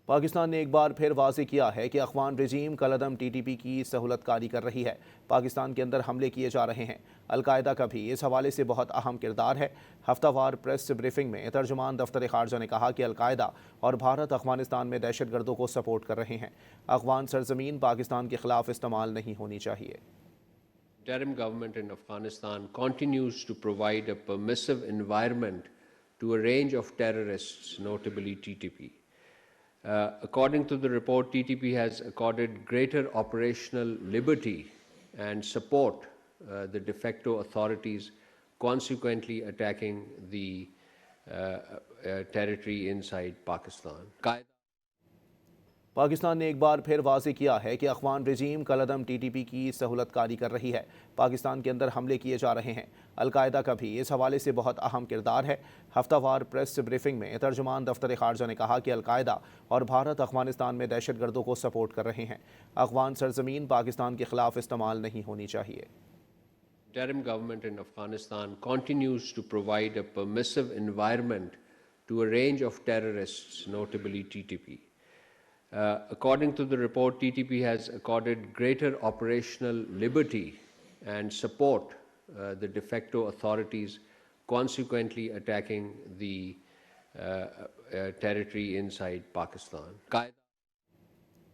पाकिस्तान ने एक बार फिर वाज़ेह किया है कि अफ़गान रजीम कलअदम TTP की सहूलतकारी कर रही है। पाकिस्तान के अंदर हमले किए जा रहे हैं। अलकायदा का भी इस हवाले से बहुत अहम किरदार है। हफ्तावार प्रेस ब्रीफिंग में तर्जुमान दफ्तर खारजा ने कहा कि अलकायदा और भारत अफगानिस्तान में दहशत गर्दों को सपोर्ट कर रहे हैं। अफगान सरजमीन पाकिस्तान के खिलाफ इस्तेमाल नहीं होनी चाहिए। Interim government in Afghanistan continues to provide a permissive environment to a range of terrorists, notably TTP. According to the report, TTP has accorded greater operational liberty and support the de facto authorities, consequently attacking the territory inside Pakistan. Pakistan ने एक बार फिर वाज़ेह किया है कि Afghan रजीम कलअदम TTP की सहूलतकारी कर रही है। पाकिस्तान के अंदर हमले किए जा रहे हैं। अलकायदा का भी इस हवाले से बहुत अहम किरदार है। हफ्तावार प्रेस ब्रीफिंग में तर्जुमान दफ्तर खारजा ने कहा कि अलकायदा और भारत अफगानिस्तान में दहशत गर्दों को सपोर्ट कर रहे हैं। अफ़गान सरजमीन पाकिस्तान के खिलाफ इस्तेमाल नहीं होनी चाहिए। Interim government in Afghanistan continues to provide a permissive environment to a range of terrorists, notably TTP. According to the report, TTP has accorded greater operational liberty and support the de facto authorities, consequently attacking the territory inside Pakistan.